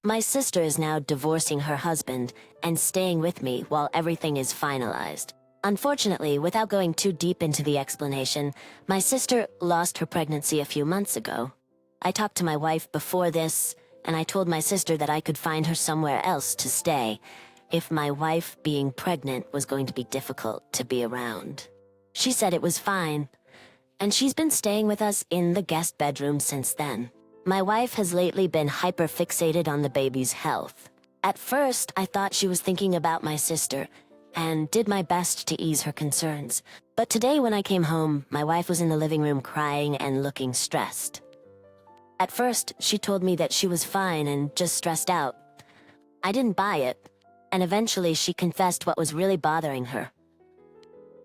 My sister is now divorcing her husband and staying with me while everything is finalized. Unfortunately, without going too deep into the explanation, my sister lost her pregnancy a few months ago. I talked to my wife before this, and I told my sister that I could find her somewhere else to stay if my wife being pregnant was going to be difficult to be around. She said it was fine, and she's been staying with us in the guest bedroom since then. My wife has lately been hyper-fixated on the baby's health. At first, I thought she was thinking about my sister, and did my best to ease her concerns. But today when I came home, my wife was in the living room crying and looking stressed. At first, she told me that she was fine and just stressed out. I didn't buy it, and eventually she confessed what was really bothering her.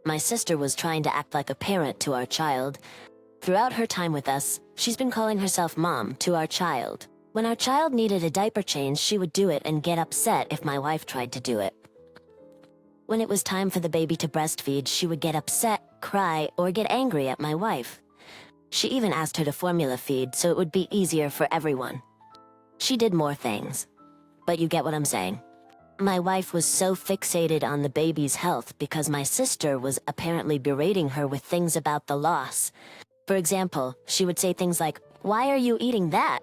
My sister was trying to act like a parent to our child. Throughout her time with us, she's been calling herself mom to our child. When our child needed a diaper change, she would do it and get upset if my wife tried to do it. When it was time for the baby to breastfeed, she would get upset, cry, or get angry at my wife. She even asked her to formula feed so it would be easier for everyone. She did more things. But you get what I'm saying. My wife was so fixated on the baby's health because my sister was apparently berating her with things about the loss. For example, she would say things like, "Why are you eating that?"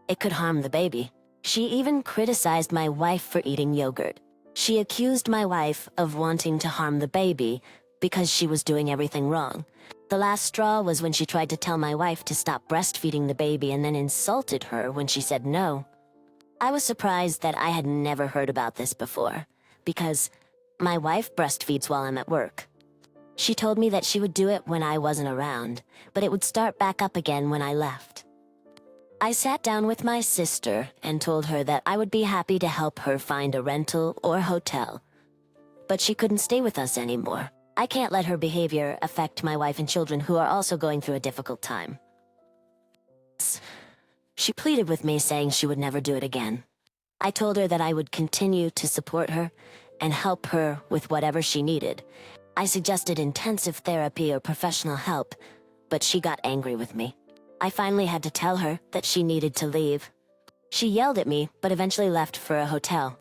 It could harm the baby. She even criticized my wife for eating yogurt. She accused my wife of wanting to harm the baby because she was doing everything wrong. The last straw was when she tried to tell my wife to stop breastfeeding the baby and then insulted her when she said no. I was surprised that I had never heard about this before, because my wife breastfeeds while I'm at work. She told me that she would do it when I wasn't around, but it would start back up again when I left. I sat down with my sister and told her that I would be happy to help her find a rental or hotel. But she couldn't stay with us anymore. I can't let her behavior affect my wife and children who are also going through a difficult time. She pleaded with me, saying she would never do it again. I told her that I would continue to support her and help her with whatever she needed. I suggested intensive therapy or professional help, but she got angry with me. I finally had to tell her that she needed to leave. She yelled at me, but eventually left for a hotel.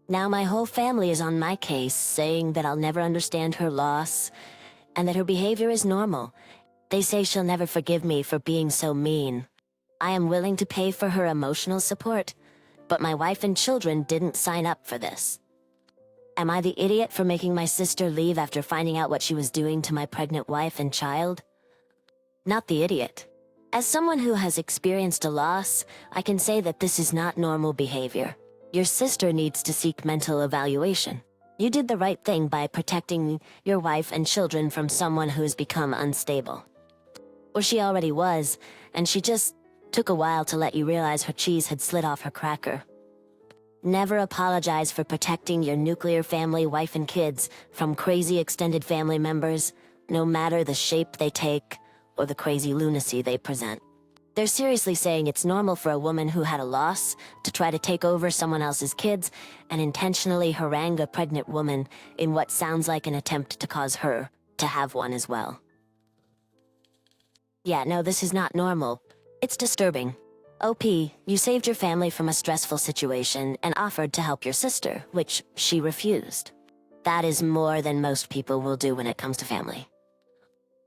Now my whole family is on my case, saying that I'll never understand her loss, and that her behavior is normal. They say she'll never forgive me for being so mean. I am willing to pay for her emotional support, but my wife and children didn't sign up for this. Am I the idiot for making my sister leave after finding out what she was doing to my pregnant wife and child? Not the idiot. As someone who has experienced a loss, I can say that this is not normal behavior. Your sister needs to seek mental evaluation. You did the right thing by protecting your wife and children from someone who has become unstable. Or she already was, and she just took a while to let you realize her cheese had slid off her cracker. Never apologize for protecting your nuclear family, wife and kids, from crazy extended family members, no matter the shape they take or the crazy lunacy they present. They're seriously saying it's normal for a woman who had a loss to try to take over someone else's kids and intentionally harangue a pregnant woman in what sounds like an attempt to cause her to have one as well. Yeah, no, this is not normal. It's disturbing. OP, you saved your family from a stressful situation and offered to help your sister, which she refused. That is more than most people will do when it comes to family.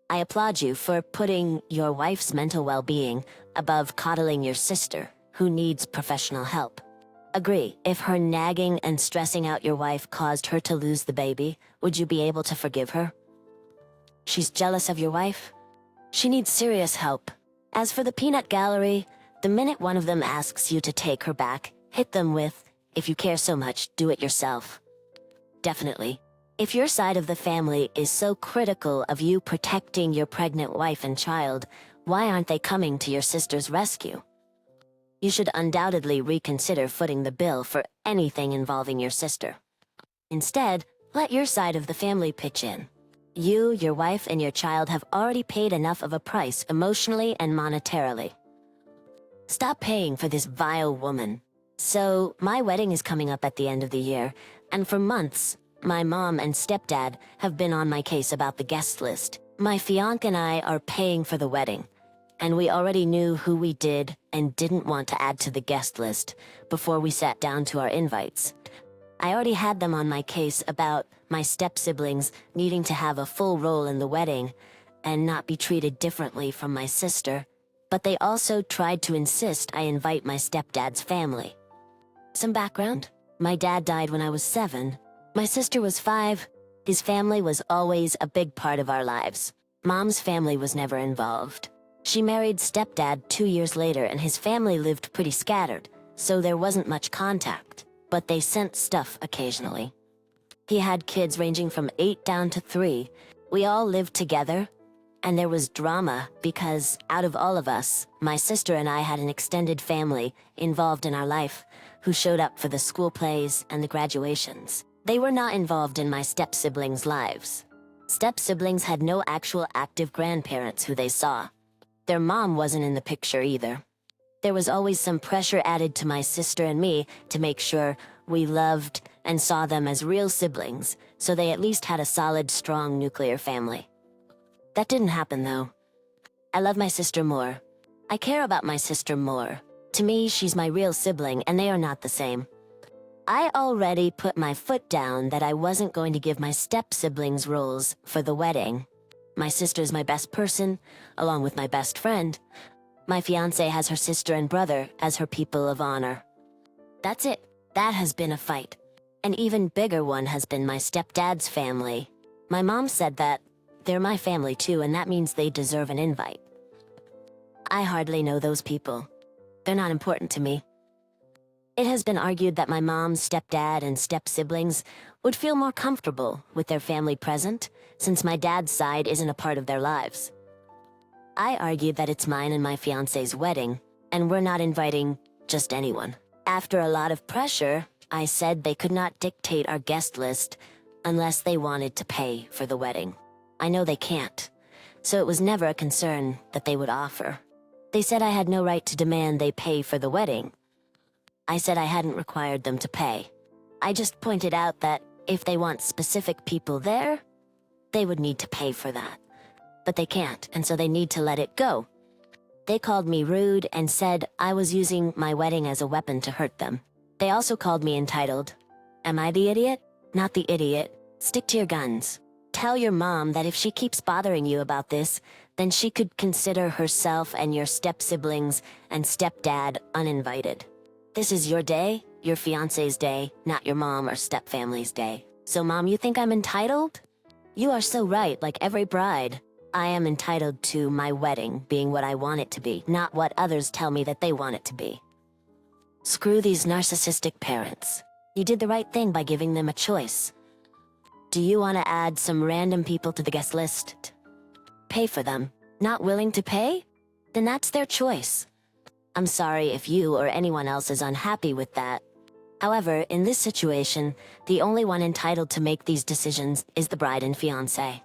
I applaud you for putting your wife's mental well-being above coddling your sister, who needs professional help. Agree, if her nagging and stressing out your wife caused her to lose the baby, would you be able to forgive her? She's jealous of your wife? She needs serious help. As for the peanut gallery, the minute one of them asks you to take her back, hit them with, "If you care so much, do it yourself." Definitely. If your side of the family is so critical of you protecting your pregnant wife and child, why aren't they coming to your sister's rescue? You should undoubtedly reconsider footing the bill for anything involving your sister. Instead, let your side of the family pitch in. You, your wife, and your child have already paid enough of a price emotionally and monetarily. Stop paying for this vile woman. So, my wedding is coming up at the end of the year, and for months, my mom and stepdad have been on my case about the guest list. My fiancé and I are paying for the wedding. and we already knew who we did and didn't want to add to the guest list before we sat down to our invites. I already had them on my case about my step-siblings needing to have a full role in the wedding and not be treated differently from my sister, but they also tried to insist I invite my stepdad's family. Some background: my dad died when I was 7. My sister was 5. His family was always a big part of our lives. Mom's family was never involved. She married stepdad 2 years later, and his family lived pretty scattered, so there wasn't much contact, but they sent stuff occasionally. He had kids ranging from 8 down to 3. We all lived together, and there was drama because out of all of us, my sister and I had an extended family involved in our life who showed up for the school plays and the graduations. They were not involved in my step-siblings' lives. Step-siblings had no actual active grandparents who they saw. Their mom wasn't in the picture either. There was always some pressure added to my sister and me to make sure we loved and saw them as real siblings, so they at least had a solid, strong nuclear family. That didn't happen, though. I love my sister more. I care about my sister more. To me, she's my real sibling, and they are not the same. I already put my foot down that I wasn't going to give my step-siblings roles for the wedding. My sister's my best person, along with my best friend. My fiancé has her sister and brother as her people of honor. That's it. That has been a fight. An even bigger one has been my stepdad's family. My mom said that they're my family too, and that means they deserve an invite. I hardly know those people. They're not important to me. It has been argued that my mom's stepdad and step-siblings would feel more comfortable with their family present, since my dad's side isn't a part of their lives. I argued that it's mine and my fiancé's wedding, and we're not inviting just anyone. After a lot of pressure, I said they could not dictate our guest list unless they wanted to pay for the wedding. I know they can't, so it was never a concern that they would offer. They said I had no right to demand they pay for the wedding. I said I hadn't required them to pay. I just pointed out that if they want specific people there, they would need to pay for that. But they can't, and so they need to let it go. They called me rude and said I was using my wedding as a weapon to hurt them. They also called me entitled. Am I the idiot? Not the idiot. Stick to your guns. Tell your mom that if she keeps bothering you about this, then she could consider herself and your step-siblings and stepdad uninvited. This is your day, your fiancé's day, not your mom or step-family's day. So Mom, you think I'm entitled? You are so right, like every bride. I am entitled to my wedding being what I want it to be, not what others tell me that they want it to be. Screw these narcissistic parents. You did the right thing by giving them a choice. Do you want to add some random people to the guest list? Pay for them. Not willing to pay? Then that's their choice. I'm sorry if you or anyone else is unhappy with that. However, in this situation, the only one entitled to make these decisions is the bride and fiancé.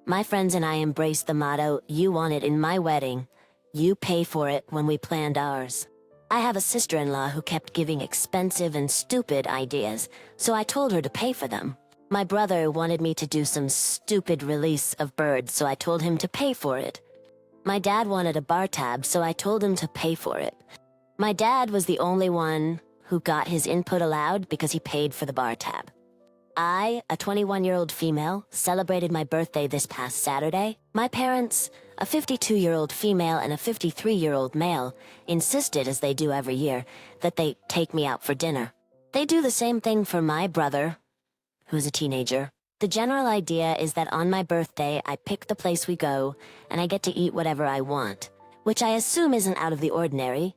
My friends and I embrace the motto, "You want it in my wedding. You pay for it," when we planned ours. I have a sister-in-law who kept giving expensive and stupid ideas, so I told her to pay for them. My brother wanted me to do some stupid release of birds, so I told him to pay for it. My dad wanted a bar tab, so I told him to pay for it. My dad was the only one who got his input allowed because he paid for the bar tab. I, a 21-year-old female, celebrated my birthday this past Saturday. My parents, a 52-year-old female and a 53-year-old male, insisted, as they do every year, that they take me out for dinner. They do the same thing for my brother, who's a teenager. The general idea is that on my birthday, I pick the place we go, and I get to eat whatever I want, which I assume isn't out of the ordinary,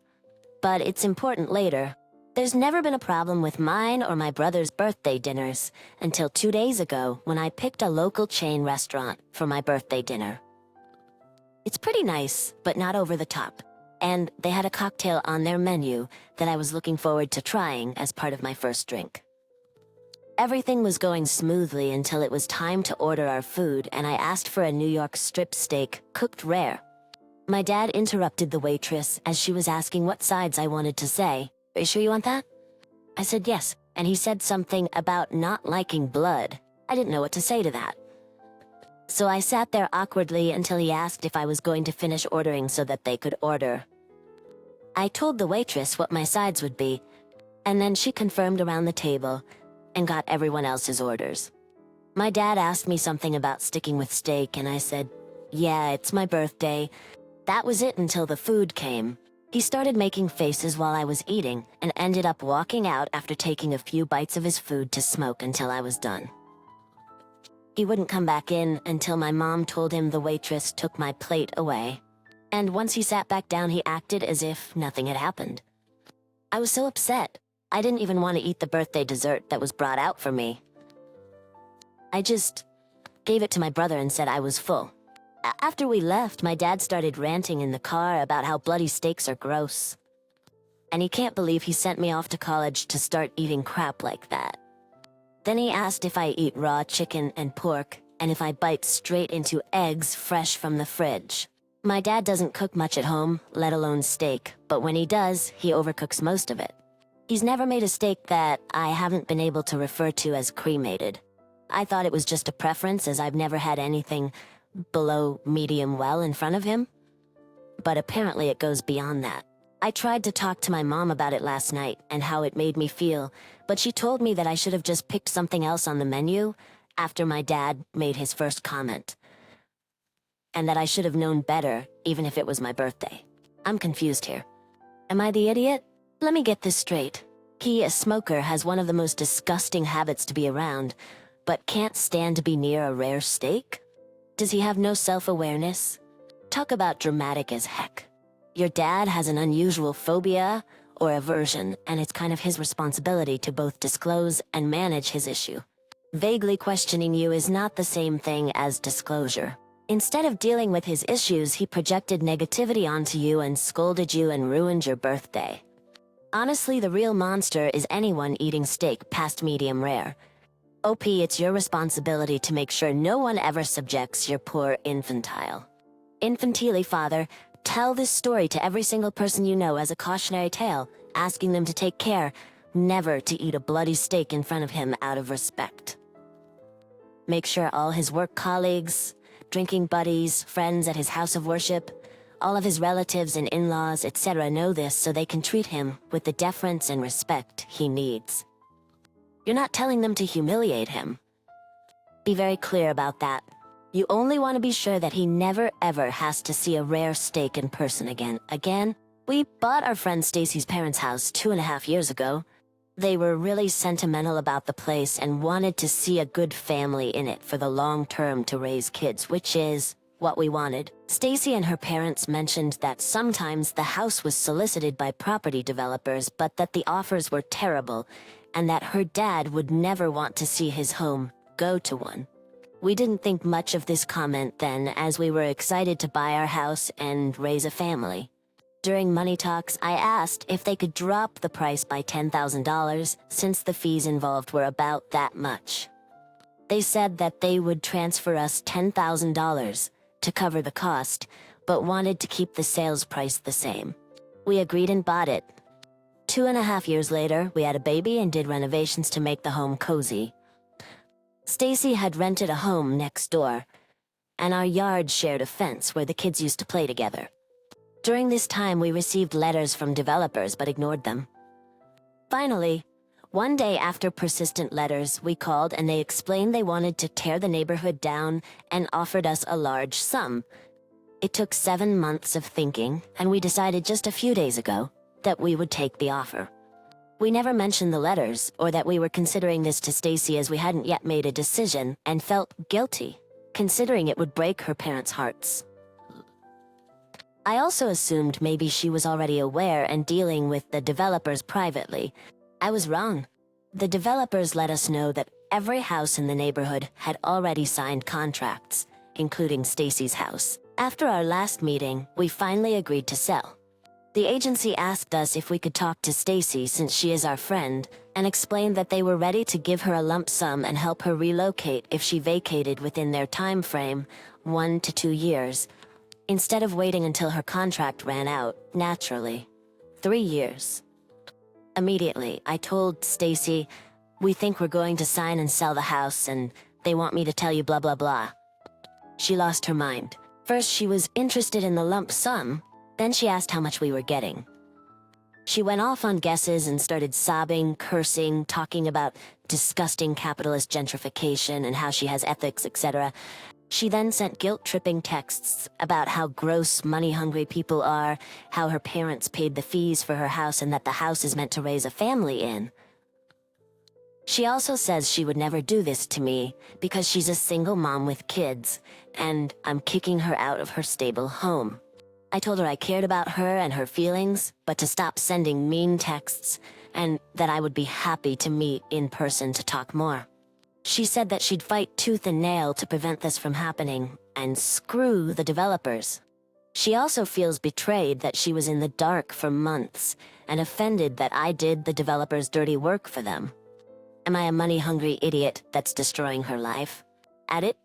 but it's important later. There's never been a problem with mine or my brother's birthday dinners until 2 days ago when I picked a local chain restaurant for my birthday dinner. It's pretty nice, but not over the top, and they had a cocktail on their menu that I was looking forward to trying as part of my first drink. Everything was going smoothly until it was time to order our food, and I asked for a New York strip steak, cooked rare. My dad interrupted the waitress as she was asking what sides I wanted to say. "Are you sure you want that?" I said yes, and he said something about not liking blood. I didn't know what to say to that. So I sat there awkwardly until he asked if I was going to finish ordering so that they could order. I told the waitress what my sides would be, and then she confirmed around the table and got everyone else's orders. My dad asked me something about sticking with steak, and I said, "Yeah, it's my birthday." That was it until the food came. He started making faces while I was eating and ended up walking out after taking a few bites of his food to smoke until I was done. He wouldn't come back in until my mom told him the waitress took my plate away. And once he sat back down, he acted as if nothing had happened. I was so upset. I didn't even want to eat the birthday dessert that was brought out for me. I just gave it to my brother and said I was full. After we left, my dad started ranting in the car about how bloody steaks are gross. And he can't believe he sent me off to college to start eating crap like that. Then he asked if I eat raw chicken and pork, and if I bite straight into eggs fresh from the fridge. My dad doesn't cook much at home, let alone steak, but when he does, he overcooks most of it. He's never made a steak that I haven't been able to refer to as cremated. I thought it was just a preference, as I've never had anything below medium well in front of him. But apparently it goes beyond that. I tried to talk to my mom about it last night and how it made me feel, but she told me that I should have just picked something else on the menu after my dad made his first comment. And that I should have known better, even if it was my birthday. I'm confused here. Am I the idiot? Let me get this straight. He, a smoker, has one of the most disgusting habits to be around, but can't stand to be near a rare steak? Does he have no self-awareness? Talk about dramatic as heck. Your dad has an unusual phobia or aversion, and it's kind of his responsibility to both disclose and manage his issue. Vaguely questioning you is not the same thing as disclosure. Instead of dealing with his issues, he projected negativity onto you and scolded you and ruined your birthday. Honestly, the real monster is anyone eating steak past medium rare. OP, it's your responsibility to make sure no one ever subjects your poor infantile. Father, tell this story to every single person you know as a cautionary tale, asking them to take care, never to eat a bloody steak in front of him out of respect. Make sure all his work colleagues, drinking buddies, friends at his house of worship, all of his relatives and in-laws, etc. know this so they can treat him with the deference and respect he needs. You're not telling them to humiliate him. Be very clear about that. You only want to be sure that he never ever has to see a rare steak in person again. We bought our friend Stacy's parents' house 2.5 years ago. They were really sentimental about the place and wanted to see a good family in it for the long term to raise kids, which is what we wanted. Stacy and her parents mentioned that sometimes the house was solicited by property developers, but that the offers were terrible, and that her dad would never want to see his home go to one. We didn't think much of this comment then, as we were excited to buy our house and raise a family. During money talks, I asked if they could drop the price by $10,000, since the fees involved were about that much. They said that they would transfer us $10,000 to cover the cost, but wanted to keep the sales price the same. We agreed and bought it. 2.5 years later, we had a baby and did renovations to make the home cozy. Stacy had rented a home next door, and our yard shared a fence where the kids used to play together. During this time, we received letters from developers but ignored them. Finally, one day after persistent letters, we called and they explained they wanted to tear the neighborhood down and offered us a large sum. It took 7 months of thinking, and we decided just a few days ago that we would take the offer. We never mentioned the letters or that we were considering this to Stacy, as we hadn't yet made a decision and felt guilty, considering it would break her parents' hearts. I also assumed maybe she was already aware and dealing with the developers privately. I was wrong. The developers let us know that every house in the neighborhood had already signed contracts, including Stacy's house. After our last meeting, we finally agreed to sell. The agency asked us if we could talk to Stacy, since she is our friend, and explained that they were ready to give her a lump sum and help her relocate if she vacated within their time frame, 1 to 2 years, instead of waiting until her contract ran out, naturally. 3 years. Immediately, I told Stacy, "We think we're going to sign and sell the house, and they want me to tell you blah blah blah." She lost her mind. First, she was interested in the lump sum, then she asked how much we were getting. She went off on guesses and started sobbing, cursing, talking about disgusting capitalist gentrification and how she has ethics, etc. She then sent guilt-tripping texts about how gross, money-hungry people are, how her parents paid the fees for her house and that the house is meant to raise a family in. She also says she would never do this to me because she's a single mom with kids, and I'm kicking her out of her stable home. I told her I cared about her and her feelings, but to stop sending mean texts, and that I would be happy to meet in person to talk more. She said that she'd fight tooth and nail to prevent this from happening, and screw the developers. She also feels betrayed that she was in the dark for months, and offended that I did the developers' dirty work for them. Am I a money-hungry idiot that's destroying her life? At it,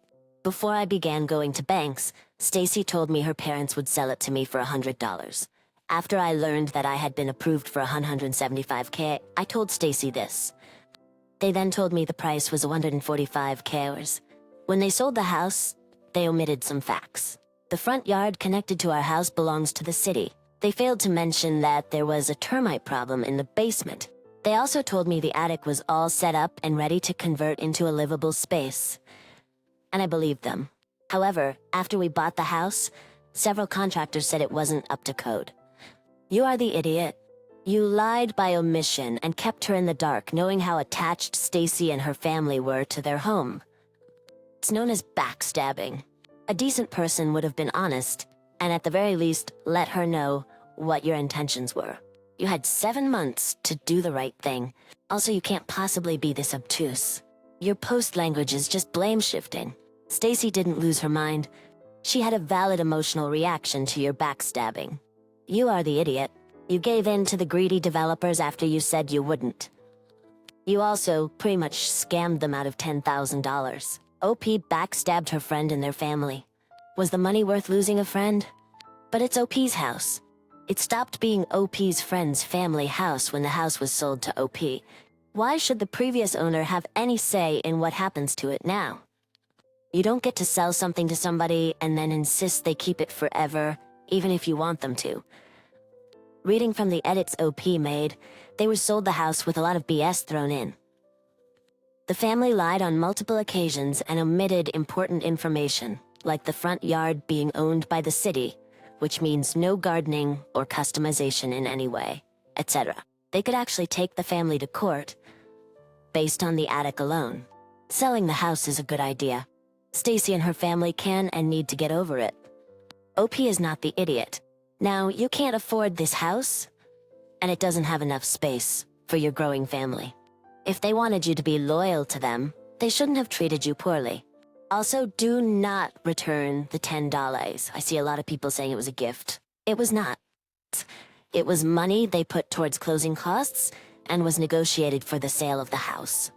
before I began going to banks, Stacy told me her parents would sell it to me for $100. After I learned that I had been approved for $175K, I told Stacy this. They then told me the price was $145K. When they sold the house, they omitted some facts. The front yard connected to our house belongs to the city. They failed to mention that there was a termite problem in the basement. They also told me the attic was all set up and ready to convert into a livable space. And I believed them. However, after we bought the house, several contractors said it wasn't up to code. You are the idiot. You lied by omission and kept her in the dark, knowing how attached Stacy and her family were to their home. It's known as backstabbing. A decent person would have been honest, and at the very least, let her know what your intentions were. You had 7 months to do the right thing. Also, you can't possibly be this obtuse. Your post language is just blame shifting. Stacy didn't lose her mind. She had a valid emotional reaction to your backstabbing. You are the idiot. You gave in to the greedy developers after you said you wouldn't. You also pretty much scammed them out of $10,000. OP backstabbed her friend and their family. Was the money worth losing a friend? But it's OP's house. It stopped being OP's friend's family house when the house was sold to OP. Why should the previous owner have any say in what happens to it now? You don't get to sell something to somebody and then insist they keep it forever, even if you want them to. Reading from the edits OP made, they were sold the house with a lot of BS thrown in. The family lied on multiple occasions and omitted important information, like the front yard being owned by the city, which means no gardening or customization in any way, etc. They could actually take the family to court based on the attic alone. Selling the house is a good idea. Stacy and her family can and need to get over it. OP is not the idiot. Now, you can't afford this house, and it doesn't have enough space for your growing family. If they wanted you to be loyal to them, they shouldn't have treated you poorly. Also, do not return the $10. I see a lot of people saying it was a gift. It was not. It was money they put towards closing costs and was negotiated for the sale of the house.